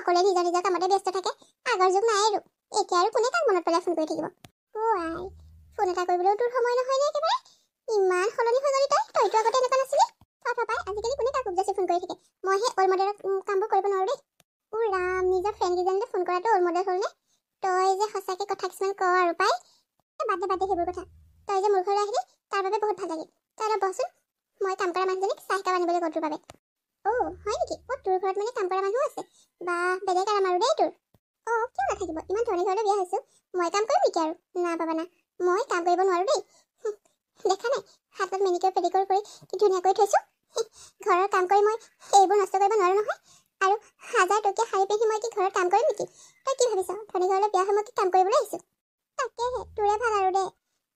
সকলোৱে নিজৰ নিজৰ কামতে ব্যস্ত থাকে। আগৰ যুগ নাই আৰু। এতিয়া আৰু কোনে কাক মনত পেলাই ফোন কৰি থাকিব। আই ফোন এটা কৰিবলৈও তোৰ সময় নহয় নে একেবাৰে? ইমান সলনি হৈ গলি তইতো আগতে এনেকুৱা নাছিলি। পাই আজিকালি কোনে কাক উপজাচি ফোন কৰি থাকে। মই সেই অল মডেলৰ কামবোৰ কৰিব নোৱাৰো দেই। ৰাম নিজৰ ফ্ৰেণ্ড কেইজনীলে ফোন কৰাটো অল মডেল হ'ল নে? তই যে সঁচাকে কথা কিছুমান ক আৰু পাই। বাদ দে সেইবোৰ কথা। তই যে মোৰ ঘৰলৈ আহিলি তাৰ বাবে বহুত ভাল লাগিল। তই অলপ বহচোন, মই কাম কৰা মানুহজনীক চাহ একাপ আনিবলৈ গ'ল তোৰ বাবে। হয় নেকি? তোৰ ঘৰত মানে কাম কৰা মানুহ আছে? বা বেলেগ আৰাম আৰু দেই তোৰ। কিয় নাথাকিব, ইমান ধনী ঘৰলৈ বিয়া হৈছো, মই কাম কৰিম নেকি আৰু? না বাবা না, মই কাম কৰিব নোৱাৰো দেই। দেখা নাই হাতত মেনিকিউৰ পেডিকিউৰ কৰি কি ধুনীয়াকৈ থৈছো। ঘৰৰ কাম কৰি মই এইবোৰ নষ্ট কৰিব নোৱাৰো নহয়। আৰু 1000 টকীয়া শাৰী পিন্ধি মই কি ঘৰত কাম কৰিম নেকি? তই কি ভাবিছ ধনী ঘৰলৈ বিয়া হৈ মই কি কাম কৰিবলৈ আহিছো? তাকেহে তোৰে ভাল আৰু দে,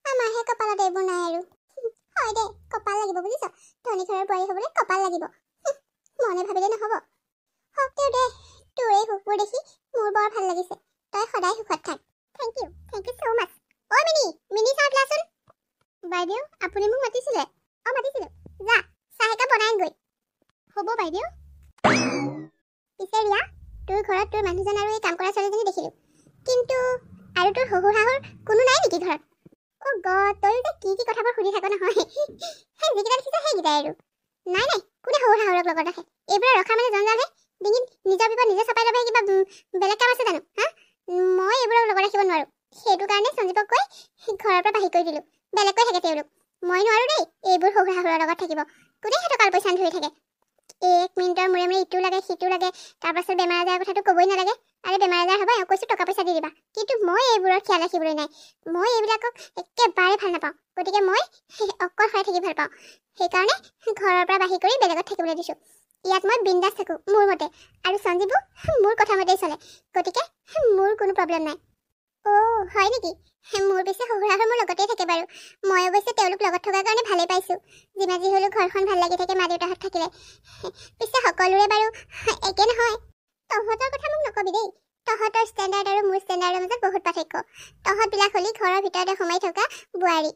আমাৰহে কপালত এইবোৰ নাই আৰু। হয় দে, কপাল লাগিব বুজিছ। ধনী ঘৰৰ বোৱাৰী হ'বলৈ কপাল লাগিব। মনে ভাবিলে নহ'ব। হওক তেওঁ দে, তোৰ এই সুখবোৰ দেখি মোৰ বৰ ভাল লাগিছে। তই সদায় সুখত থাক। Thank you so' much. মিনি চাহ দিলাচোন। বাইদেউ আপুনি মোক মাতিছিলে? মাতিছিলো। যা চাহ একাপ বনাই আনগৈ। হ'ব বাইদেউ। পিছে ৰিয়া, তোৰ ঘৰত তোৰ মানুহজন আৰু এই কাম কৰা ছোৱালীজনী দেখিলো, কিন্তু আৰু তোৰ শহুৰ শাহুৰ কোনো নাই নেকি ঘৰত? গড, তই যে কি কথাবোৰ সুধি থাক নহয়। যিকেইটা দেখিছ সেইকেইটাই আৰু। নাই কোনে শহুৰ শাহুৰক লগত ৰাখে? এইবোৰে ৰখা মানে জঞ্জালহে। ডিঙিত নিজৰ বিপদ নিজে চপাই ল'বহে কিবা বেলেগ কাম আছে জানো? মই এইবোৰক লগত ৰাখিব নোৱাৰো। সেইটো কাৰণে সঞ্জীৱক কৈ ঘৰৰ পৰা বাহিৰ কৰি দিলো। বেলেগকৈ থাকে তেওঁলোক। মই নোৱাৰো দেই এইবোৰ শহুৰ শাহুৰৰ লগত থাকিব। কোনে সিহঁতক কাল পইচা ধৰি থাকে। 1 মিনিটৰ মূৰে ইটো লাগে সিটো লাগে। তাৰপাছত বেমাৰ আজাৰৰ কথাটো ক'বই নালাগে। আৰে বেমাৰ আজাৰ হ'ব, এওঁ কৈছো টকা পইচা দি দিবা। কিন্তু মই এইবোৰৰ খিয়াল ৰাখিবলৈ নাই। মই এইবিলাকক একেবাৰে ভাল নাপাওঁ। গতিকে মই অকলশৰে থাকি ভাল পাওঁ। সেইকাৰণে ঘৰৰ পৰা বাহিৰ কৰি বেলেগত থাকিবলৈ দিছো। ইয়াত মই বিন্দাছ থাকো মোৰ মতে, আৰু সঞ্জীৱো মোৰ কথা মতেই চলে। গতিকে মোৰ কোনো প্ৰব্লেম নাই। হয় নেকি? মোৰ পিছে শহুৰ শাহুৰ মোৰ লগতেই থাকে বাৰু। মই অৱশ্যে তেওঁলোক লগত থকাৰ কাৰণে ভালেই পাইছো। যিমান যি হ'লেও ঘৰখন ভাল লাগি থাকে মা দেউতাহঁত থাকিলে। পিছে সকলোৰে বাৰু একে নহয়। তহঁতৰ কথা মোক নকবি দেই। তহঁতৰ ষ্টেণ্ডাৰ্ড আৰু মোৰ ষ্টেণ্ডাৰ্ডৰ মাজত বহুত পাৰ্থক্য। তহঁতবিলাক হ'লি ঘৰৰ ভিতৰতে সোমাই থকা বোৱাৰী।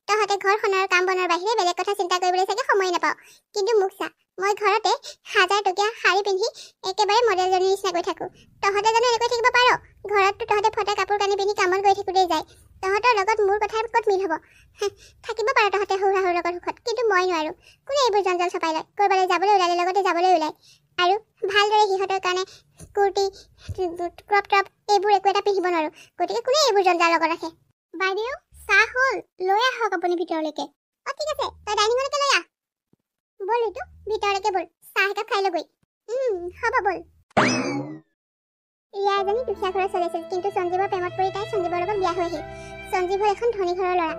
তহঁতে ঘৰখনৰ কাম বনৰ বাহিৰে বেলেগ কথা চিন্তা কৰিবলৈ চাগে সময় নাপাওঁ। কিন্তু মোক চা, মই ঘৰতে 1000 টকীয়া শাৰী পিন্ধি একেবাৰে মডেলজনীৰ নিচিনা গৈ থাকো। তহঁতে জানো এনেকৈ থাকিব পাৰ? ঘৰততো তহঁতে ফটা কাপোৰ কানি পিন্ধি কামত গৈ থাকোঁতেই যায়। তহঁতৰ লগত মোৰ কথা ক'ত মিল হ'ব? থাকিব পাৰ তহঁতে শহুৰ শাহুৰ লগত সুখত, কিন্তু মই নোৱাৰো। কোনে এইবোৰ জঞ্জাল চপাই লয়? ক'ৰবালৈ যাবলৈ ওলালে লগতে যাবলৈ ওলায়। আৰু ভালদৰে সিহঁতৰ কাৰণে কুৰ্তি, ক্ৰপ টপ এইবোৰ একো এটা পিন্ধিব নোৱাৰো। গতিকে কোনে এইবোৰ জঞ্জাল লগত ৰাখে? বাইদেউ চাহ হ'ল, লৈ আহক আপুনি ভিতৰলৈকে। ঠিক আছে, তই ডাইনিঙলৈকে লৈ আহ। বল এইটো ভিতৰলৈকে বল, চাহ একাপ খাই ল'গৈ। হ'ব বল। ৰিয়া এজনী দুখীয়া ঘৰত চলিছিল, কিন্তু সঞ্জীৱৰ প্ৰেমত পৰি তাই সঞ্জীৱৰ লগত বিয়া হৈ আহিল। সঞ্জীৱ হ'ল এখন ধনী ঘৰৰ ল'ৰা।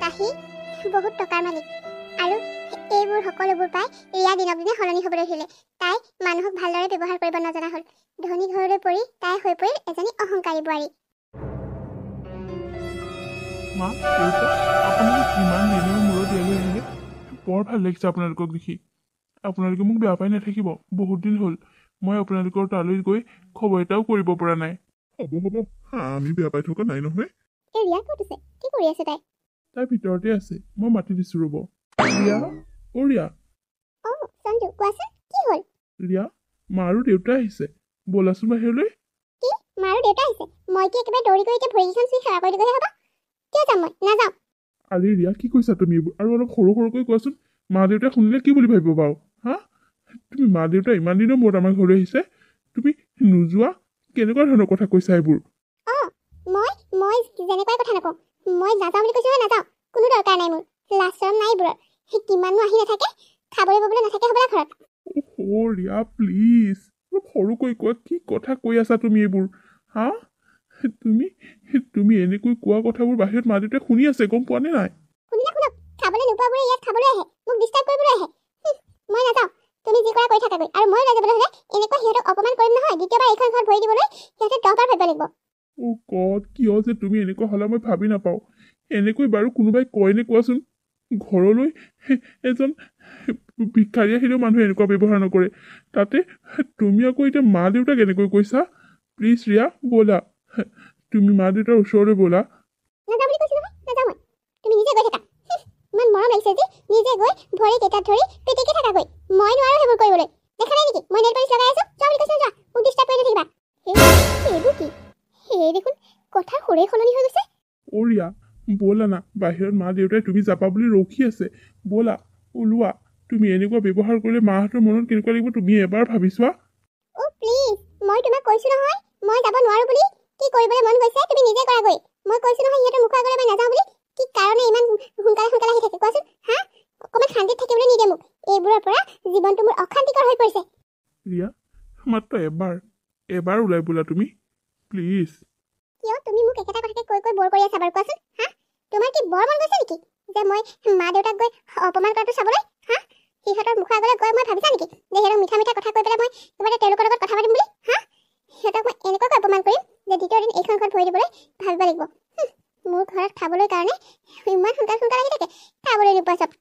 তাহি বহুত টকাৰ মালিক। আৰু এইবোৰ সকলোবোৰ পাই ৰিয়া দিনক দিনে সলনি হ'বলৈ ধৰিলে। তাই মানুহক ভালদৰে ব্যৱহাৰ কৰিব নজনা হ'ল। ধনী ঘৰলৈ পৰি তাই হৈ পৰিল এজনী অহংকাৰী বোৱাৰী। মা, দেউতা, আপোনালোক ইমান দিনৰ মূৰত ইয়ালৈ আহিলে। বৰ ভাল লাগিছে আপোনালোকক দেখি। আপোনালোকে মোক বেয়া পাই নাথাকিব। বহুত দিন হ'ল মই আপোনালোকৰ তালৈ গৈ খবৰ এটাও কৰিব পৰা নাই। হ'ব আমি বেয়া পাই থকা নাই নহয়। ৰিয়া ক'ত আছে? কি কৰি আছে তাই? তাই ভিতৰতে আছে, মই মাতি দিছো ৰ'ব। ৰিয়া, ৰিয়া। সঞ্জু, কোৱাচোন কি হ'ল? ৰিয়া, মা আৰু দেউতা আহিছে, ব'লাচোন বাহিৰলৈ। কি? মা আৰু দেউতা আহিছে? মই কি একেবাৰে দৌৰি গৈ এতিয়া ভৰিকেইখন চুই সেৱা কৰি দিবহে হ'ব? কিয় যাম মই? নাযাওঁ। আৰে ৰিয়া, কি কৈছা তুমি এইবোৰ? আৰু অলপ সৰুকৈ কোৱাচোন। মা দেউতাই শুনিলে কি বুলি ভাবিব বাৰু? তুমি মা দেউতা ইমান দিনৰ মূৰত আমাৰ ঘৰলৈ আহিছে, তুমি নোযোৱা? কেনেকুৱা ধৰণৰ কথা কৈছা এইবোৰ? মই যেনেকুৱাই কথা নকওঁ। মই নাযাওঁ বুলি কৈছো, নাযাওঁ। কোনো দৰকাৰ নাই মোৰ। লাজ শৰম নাই এইবোৰৰ। কিমাননো আহি নাথাকে, খাবলৈ ববলৈ নাথাকে হ'বলা ঘৰত। ৰিয়া প্লিজ, অলপ সৰুকৈ কোৱা। কি কথা কৈ আছা তুমি এইবোৰ? তুমি এনেকৈ কোৱা কথাবোৰ বাহিৰত মা দেউতাই শুনি আছে, গম পোৱা নে নাই? শুনিলে শুনক, খাবলৈ নোপোৱাবোৰে ইয়াত খাবলৈ আহে, মোক ডিষ্টাৰ্ব কৰিবলৈ আহে। মই নাযাওঁ। তুমি যি কৰা কৰি থাকাগৈ। আৰু মই ওলাই যাবলৈ হ'লে এনেকুৱা সিহঁতক অপমান কৰিম নহয়, দ্বিতীয়বাৰ এইখন ঘৰত ভৰি দিবলৈ সিহঁতে 10 বাৰ ভাবিব লাগিব। গড, কিয় যে তুমি এনেকুৱা হ'লে মই ভাবি নাপাওঁ। এনেকৈ বাৰু কোনোবাই কয়নে কোৱাচোন? ঘৰলৈ এজন ভিক্ষাৰী আহিলেও মানুহে এনেকুৱা ব্যৱহাৰ নকৰে। তাতে তুমি আকৌ এতিয়া মা দেউতাক এনেকৈ কৈছা? প্লিজ ৰিয়া, ব'লা, তুমি মা দেউতাৰ ওচৰলৈ ব'লা। নাযাওঁ বুলি কৈছো নহয়, নাযাওঁ মই। তুমি নিজে গৈ থাকা। ইমান মৰম লাগিছে যে নিজে গৈ ভৰি কেইটাত ধৰি পিটিকি থাকাগৈ। মই নোৱাৰো সেইবোৰ কৰিবলৈ। দেখা নাই নেকি মই নেল পলিচ লগাই আছো? যোৱা বুলি কৈছো, যোৱা। মোক ডিষ্টাৰ্ব কৰি থাকিবা এইবোৰ কি এই দেখোন কথা সৰে সলনি হৈ গৈছে অ' ৰিয়া ব'লা না বাহিৰত মা দেউতাই তুমি যাবা বুলি ৰখি আছে ব'লা ওলোৱা তুমি এনেকুৱা ব্যৱহাৰ কৰিলে মাহঁতৰ মনত কেনেকুৱা লাগিব তুমি এবাৰ ভাবি চোৱা অ' প্লিজ মই তোমাক কৈছো নহয় মই যাব নোৱাৰো বুলি কি কৰিবলৈ মন গৈছে তুমি নিজে কৰাগৈ মই কৈছো নহয় সিহঁতৰ মুখৰ আগলৈ মই নাযাওঁ বুলি কি কাৰণে ইমান সোনকালে সোনকালে আহি থাকে কোৱাচোন হা অকণমান শান্তিত থাকিবলৈ নিদিয়ে মোক এইবোৰৰ পৰা জীৱনটো মোৰ অশান্তিকৰ হৈ পৰিছে ৰিয়া মাত্ৰ এবাৰ ওলাই ব'লা তুমি প্লিজ কিয় তুমি মোক একেটা কথাকে কৈ বৰ কৰি আছা বাৰু কোৱাচোন হা তোমাৰ কি বৰ মন গৈছে নেকি যে মই মা দেউতাক গৈ অপমান কৰাটো চাবলৈ হা সিহঁতৰ মুখৰ আগলৈ গৈ মই ভাবিছা নেকি যে সিহঁতক মিঠা মিঠা কথা কৈ পেলাই মই তোমাকে তেওঁলোকৰ লগত কথা পাতিম বুলি হা সিহঁতক মই এনেকুৱাকৈ অপমান কৰিম যে দ্বিতীয় দিন এইখন ঘৰত ভৰি দিবলৈ ভাবিব লাগিব মোৰ ঘৰত খাবলৈ কাৰণে ইমান সোনকালে আহি থাকে খাবলৈ নোপোৱা চব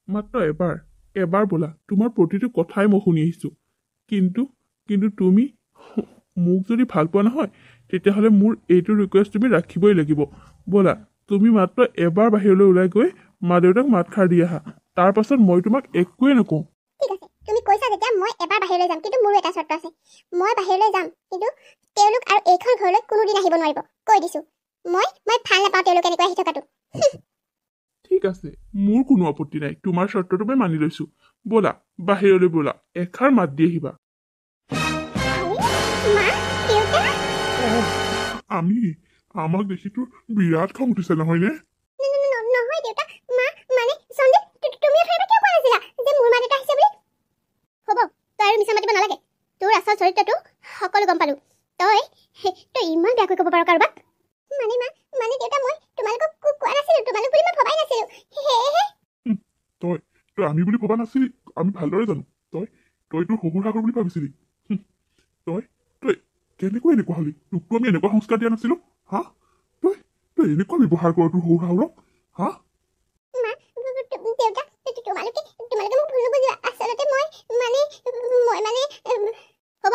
মাত্ৰ এবাৰ ব'লা তোমাৰ প্ৰতিটো কথাই মই শুনি আহিছোঁ কিন্তু তুমি মোক যদি ভাল পোৱা নহয় তেতিয়াহ'লে মোৰ এইটো ৰিকুৱেষ্ট তুমি ৰাখিবই লাগিব ব'লা তুমি মাত্ৰ এবাৰ বাহিৰলৈ ওলাই গৈ মা দেউতাক মাতষাৰ দি আহা তাৰ পাছত মই তোমাক একোৱে নকওঁ ঠিক আছে তুমি কৈছা যেতিয়া মই এবাৰ বাহিৰলৈ যাম কিন্তু মোৰো এটা চৰ্ত আছে মই বাহিৰলৈ যাম কিন্তু তেওঁলোক আৰু এইখন ঘৰলৈ কোনোদিন আহিব নোৱাৰিব কৈ দিছোঁ মই ভাল নাপাওঁ তেওঁলোক এনেকৈ আহি থকাটো ঠিক আছে মোৰ কোনো আপত্তি নাই তোমাৰ চৰ্তটো মই মানি লৈছোঁ ব'লা বাহিৰলৈ ব'লা এষাৰ মাত দি আহিবা মা দেউতা আমি আমাক দেখি তোৰ বিৰাট খং উঠিছে নহয়নে নহয় দেউতা মা মানে সঞ্জীৱ তুমি এবাৰ কিয় কোৱা নাছিলা যে মোৰ মা দেউতা আহিছে বুলি হ'ব তই আৰু মিছা মাতিব নালাগে তোৰ আচল চৰিত্ৰটো সকলো গম পালোঁ তই ইমান বেয়াকৈ ক'ব পাৰ কাৰোবাক মানে দেউতা মই তোমালোকক কোৱা নাছিলোঁ তোমালোক বুলি মই ভবাই নাছিলোঁ সেয়েহে তই আমি বুলি ভবা নাছিলি আমি ভালদৰে জানো তই তোৰ শহুৰ শাহুৰ বুলি ভাবিছিলি তই কেনেকৈ এনেকুৱা হলি তোকতো আমি এনেকুৱা সংস্কাৰ দিয়া নাছিলোঁ হা তই এনেকুৱা ব্যৱহাৰ কৰ তোৰ শহুৰ শাহুৰক হা দেউতা তোমালোকে মোক ভুল বুজিবা আচলতে মই হ'ব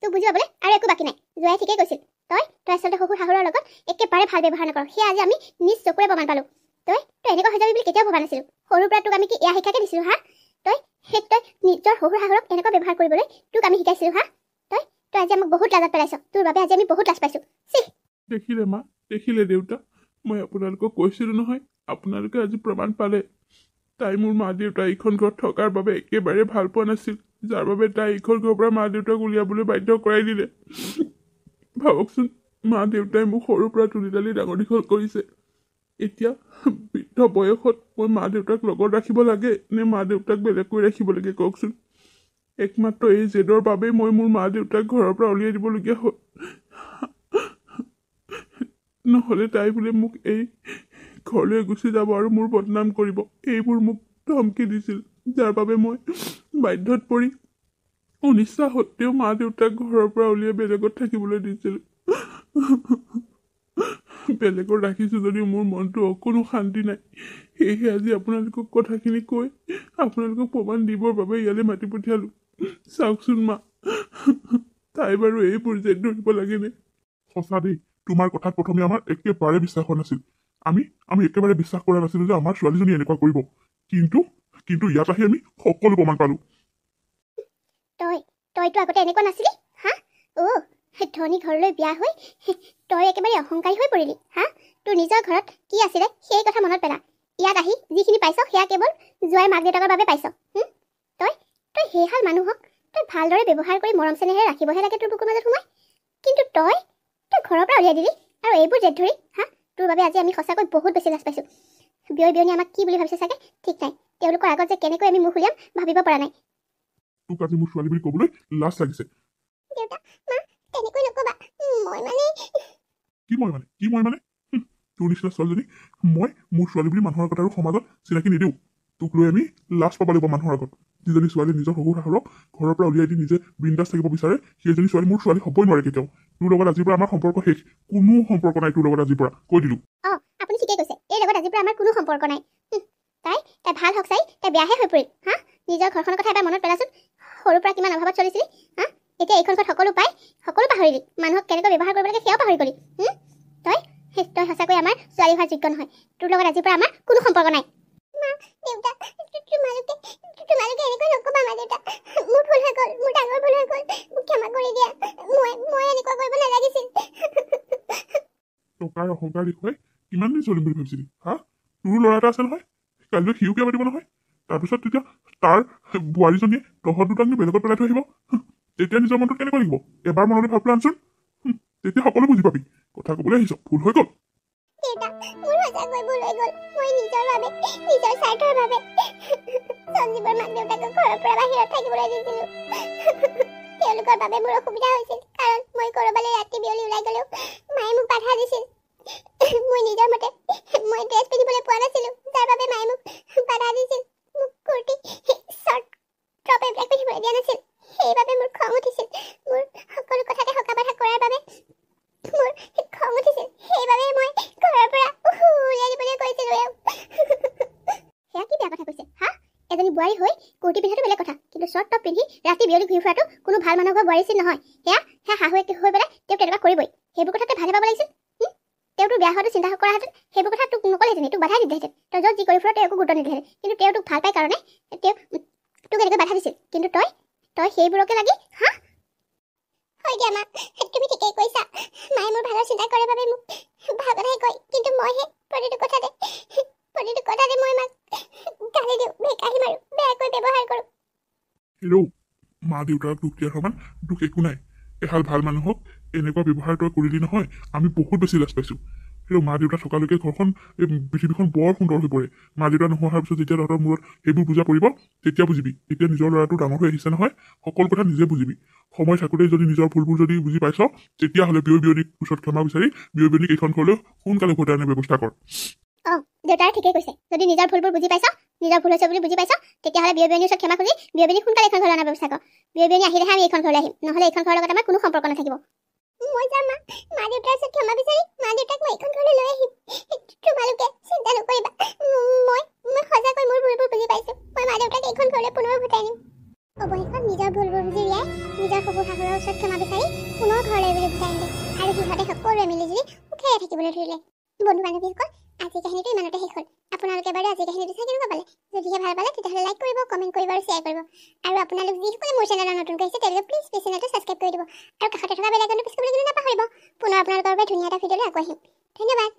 তোক বুজিবলৈ আৰু একো বাকী নাই জোৱাই ঠিকেই কৈছিল তই আচলতে শহুৰ শাহুৰৰ লগত একেবাৰে ভাল ব্যৱহাৰ নকৰ সেয়া আজি আমি নিজ চকুৰে প্ৰমাণ পালোঁ তই এনেকুৱা হৈ যাবি বুলি কেতিয়াও ভবা নাছিলোঁ সৰুৰ পৰা তোক আমি কি এয়া শিকাকে দিছিলোঁ হা তই নিজৰ শহুৰ শাহুৰক এনেকুৱা ব্যৱহাৰ কৰিবলৈ তোক আমি শিকাইছিলোঁ হা তই আজি আমাক বহুত লাজত পেলাইছ তোৰ বাবে আজি আমি বহুত লাজ পাইছোঁ দেখিলে দেউতা মই আপোনালোকক কৈছিলোঁ নহয় আপোনালোকে আজি প্ৰমাণ পালে তাই মোৰ মা দেউতা এইখন ঘৰত থকাৰ বাবে একেবাৰে ভাল পোৱা নাছিল যাৰ বাবে তাই এইখন ঘৰৰ পৰা মা দেউতাক উলিয়াবলৈ বাধ্য কৰাই দিলে ভাবকচোন মা দেউতাই মোক সৰুৰ পৰা তুলি তালি ডাঙৰ দীঘল কৰিছে এতিয়া বৃদ্ধ বয়সত মই মা দেউতাক লগত ৰাখিব লাগে নে মা দেউতাক বেলেগকৈ ৰাখিব লাগে কওকচোন একমাত্ৰ এই জেদৰ বাবেই মই মোৰ মা দেউতাক ঘৰৰ পৰা উলিয়াই দিবলগীয়া হ'ল নহ'লে তাই বোলে মোক এই ঘৰলৈ গুচি যাব আৰু মোৰ বদনাম কৰিব এইবোৰ মোক ধমকি দিছিল যাৰ বাবে মই বাধ্যত পৰি অনিচ্ছা সত্ত্বেও মা দেউতাক ঘৰৰ পৰা উলিয়াই বেলেগত থাকিবলৈ দিছিল বেলেগত ৰাখিছোঁ যদিও মোৰ মনটো অকণো শান্তি নাই সেয়েহে আজি আপোনালোকক কথাখিনি কৈ আপোনালোকক প্ৰমাণ দিবৰ বাবে ইয়ালৈ মাতি পঠিয়ালোঁ চাওকচোন মা তাই বাৰু এইবোৰ জেদ ধৰিব লাগেনে সঁচা দেই তোমাৰ কথাত প্ৰথমে আমাৰ একেবাৰে বিশ্বাস হোৱা নাছিল আমি একেবাৰে বিশ্বাস কৰা নাছিলোঁ যে আমাৰ ছোৱালীজনী এনেকুৱা কৰিব কিন্তু ইয়াত আহি আমি সকলো প্ৰমাণ পালোঁ তইতো আগতে এনেকুৱা নাছিলি হা ধনী ঘৰলৈ বিয়া হৈ তই একেবাৰে অহংকাৰী হৈ পৰিলি হা তোৰ নিজৰ ঘৰত কি আছিলে সেই কথা মনত পেলা ইয়াত আহি যিখিনি পাইছ সেয়া কেৱল জোৱাই মাক দেউতাকৰ বাবে পাইছ তই সেইহাল মানুহক তই ভালদৰে ব্যৱহাৰ কৰি মৰম চেনেহে ৰাখিবহে লাগে তোৰ বুকুৰ মাজত সোমাই কিন্তু তই ঘৰৰ পৰা উলিয়াই দিলি আৰু এইবোৰ জেদ ধৰি হা তোৰ বাবে আজি আমি সঁচাকৈ বহুত বেছি লাজ পাইছোঁ বিয়নী আমাক কি বুলি ভাবিছে চাগে ঠিক নাই তেওঁলোকৰ আগত যে কেনেকৈ আমি মুখ উলিয়াম ভাবিব পৰা নাই তোক আজি মোৰ ছোৱালী বুলি ক'বলৈ লাজ লাগিছে দেউতা মা তেনেকৈ নকবা কি মই মানে তোৰ নিচিনা ছোৱালীজনী মই মোৰ ছোৱালী বুলি মানুহৰ আগত আৰু সমাজত চিনাকি নিদিওঁ তোক লৈ আমি লাজ পাব লাগিব মানুহৰ আগত যিজনী ছোৱালী নিজৰ শহুৰ শাহুৰক ঘৰৰ পৰা উলিয়াই দি নিজে বিন্দাছ থাকিব বিচাৰে সেইজনী ছোৱালী মোৰ ছোৱালী হ'বই নোৱাৰে কেতিয়াও তোৰ লগত আজিৰ পৰা আমাৰ সম্পৰ্ক শেষ কোনো সম্পৰ্ক নাই তোৰ লগত আজিৰ পৰা কৈ দিলোঁ আপুনি ঠিকেই কৈছে এই লগত আজিৰ পৰা আমাৰ কোনো সম্পৰ্ক নাই তাই ভাল হওক চাই তাই বেয়াহে হৈ পৰিল হা নিজৰ ঘৰখনৰ কথা এবাৰ মনত পেলাচোন সৰুৰ পৰা কিমান অভাৱত চলিছিলি হা এতিয়া এইখন ঘৰত সকলো পাহৰিলি মানুহক কেনেকৈ ব্যৱহাৰ কৰিব লাগে সেয়াও পাহৰি গলি তই সঁচাকৈ আমাৰ ছোৱালী হোৱাৰ যোগ্য নহয় তোৰ লগত আজিৰ পৰা আমাৰ কোনো সম্পৰ্ক নাই মা দেউতা তোমালোকে এনেকৈ নকবা মা দেউতা মোৰ ভুল হৈ গ'ল মোৰ ডাঙৰ ভুল হৈ গ'ল মোক ক্ষমা কৰি দিয়া মই এনেকুৱা কৰিব নালাগিছিল টকাৰ অহংকাৰ দেখুৱাই কিমান দিন চলিম বুলি ভাবিছিলি হা তোৰো ল'ৰা এটা আছে নহয় কাইলৈ সিও বিয়া পাতিব নহয় তাৰপিছত তেতিয়া তাৰ বোৱাৰীজনীয়ে তহঁত দুটাক নি বেলেগত পেলাই থৈ আহিব তেতিয়া নিজৰ মনটোত কেনেকৈ লাগিব এবাৰ মনলৈ ভাবলৈ আনচোন তেতিয়া সকলো বুজি পাবি কথা ক'বলৈ আহিছ ভুল হৈ গ'ল দেউতা মোৰ সঁচাকৈ ভুল হৈ গ'ল মই নিজৰ বাবে নিজৰ স্বাৰ্থৰ বাবে সঞ্জীৱৰ মাক দেউতাকক ঘৰৰ পৰা বাহিৰত থাকিবলৈ দিছিলোঁ তেওঁলোকৰ বাবে মোৰ অসুবিধা হৈছিল কাৰণ মই ক'ৰবালৈ ৰাতি বিয়লি ওলাই গ'লেও মায়ে মোক বাধা দিছিল মই নিজৰ মতে মই ড্ৰেছ পিন্ধিবলৈ পোৱা নাছিলোঁ যাৰ বাবে মায়ে মোক বাধা দিছিল মোক কুৰ্তি শ্বৰ্ট টপ এইবিলাক পিন্ধিবলৈ দিয়া নাছিল সেইবাবে মোৰ খং উঠিছিল মোৰ সকলো কথাতে হকা বাধা কৰাৰ বাবে মোৰ খং উঠিছিল সেইবাবে মই ঘৰৰ পৰা উলিয়াই দিবলৈ কৈছিলোঁ সেয়া কি বেয়া কথা কৈছে হা এজনী বোৱাৰী হৈ কুৰ্তি পিন্ধাটো বেলেগ কথা কিন্তু শ্বৰ্ট টপ পিন্ধি ৰাতি বিয়লি ঘূৰি ফুৰাটো কোনো ভাল মানুহৰ ঘৰ বোৱাৰী চিন নহয় সেয়া শাহুৱেক হৈ পেলাই তেওঁ তেনেকুৱা কৰিবই সেইবোৰ কথা তই ভালে পাব লাগিছিল তেওঁতো বেয়া হোৱাটো চিন্তা কৰাহেঁতেন সেইবোৰ কথা তোক নকলেহেঁতেন তোক বাধা দিলেহেঁতেন তই য'ত যি কৰি ফুৰ তেওঁ একো গুৰুত্ব নিদিলেহেঁতেন কিন্তু তেওঁ তোক ভাল পাই কাৰণে তেওঁ তোক এনেকৈ বাধা দিছিল কিন্তু তই সেইবোৰকে লাগি হা হয় দিয়া মা তুমি ঠিকেই কৈছা মায়ে মোৰ ভালৰ চিন্তা কৰে বাবে মোক ভাল কথাই কয় কিন্তু মইহে প্ৰতিটো কথাতে মই মাক গালি দিওঁ ভেকাহি মাৰোঁ বেয়াকৈ ব্যৱহাৰ কৰোঁ হেৰৌ মা দেউতাক দুখ দিয়াৰ সমান দুখ একো নাই এহাল ভাল মানুহক এনেকুৱা ব্যৱহাৰ তই কৰিলি নহয় আমি বহুত বেছি লাজ পাইছোঁ হেৰৌ মা দেউতা থকালৈকে ঘৰখন এই পৃথিৱীখন বৰ সুন্দৰ হৈ পৰে মা দেউতা নোহোৱাৰ পিছত যেতিয়া তহঁতৰ মূৰত সেইবোৰ বুজা পৰিব তেতিয়া বুজিবি এতিয়া নিজৰ ল'ৰাটো ডাঙৰ হৈ আহিছে নহয় সকলো কথা নিজে বুজিবি সময় থাকোঁতে যদি নিজৰ ভুলবোৰ যদি বুজি পাইছ তেতিয়াহ'লে বিয়নীক ওচৰত ক্ষমা বিচাৰি বিয়নীক এইখন ঘৰলৈ সোনকালে উভতাই আনাৰ ব্যৱস্থা কৰ দেউতাই ঠিকেই কৈছে যদি নিজৰ ভুলবোৰ বুজি পাইছ নিজৰ ভুল হৈছে বুলি বুজি পাইছ তেতিয়াহ'লে বিয়নীৰ ওচৰত ক্ষমা খুজি বিয়নীক সোনকালে এইখন ঘৰলৈ অনাৰ ব্যৱস্থা কৰ বিয়নী আহিলেহে আমি এইখন ঘৰলৈ আহিম নহ'লে এইখন ঘৰৰ লগত আমাৰ কোনো সম্পৰ্ক নাথাকিব মই যাম মা দেউতাৰ ওচৰত ক্ষমা বিচাৰি মা দেউতাক মই এইখন ঘৰলৈ লৈ আহিম তোমালোকে চিন্তা নকৰিবা মই সঁচাকৈ মোৰ ভুলবোৰ বুজি পাইছোঁ মই মা দেউতাক এইখন ঘৰলৈ পুনৰ উভতাই নিম অৱশেষত নিজৰ ভুলবোৰ বুজি উলিয়াই নিজৰ শহুৰ শাহুৰৰ ওচৰত ক্ষমা বিচাৰি পুনৰ ঘৰলৈ বুলি উভতাই আনিলে আৰু সিহঁতে সকলোৱে মিলিজুলি সুখেৰে থাকিবলৈ ধৰিলে বন্ধু বান্ধৱীসকল আজিৰ কাহিনীটো ইমানতে শেষ হ'ল আপোনালোকে বাৰু আজিৰ কাহিনীটো চাই কেনেকুৱা পালে যদিহে ভাল পালে তেতিয়াহ'লে লাইক কৰিব কমেণ্ট কৰিব আৰু শ্বেয়াৰ কৰিব আৰু আপোনালোক যিসকলে মোৰ চেনেলত নতুনকৈ আহিছে তেওঁলোকে প্লিজ চেনেলটো ছাবস্ক্ৰাইব কৰি দিব আৰু কাষতে থকা বেল আইকনটো প্ৰেছ কৰিবলৈ কিন্তু নাপাহৰিব পুনৰ আপোনালোকৰ বাবে ধুনীয়া এটা ভিডিঅ'লৈ আকৌ আহিম ধন্যবাদ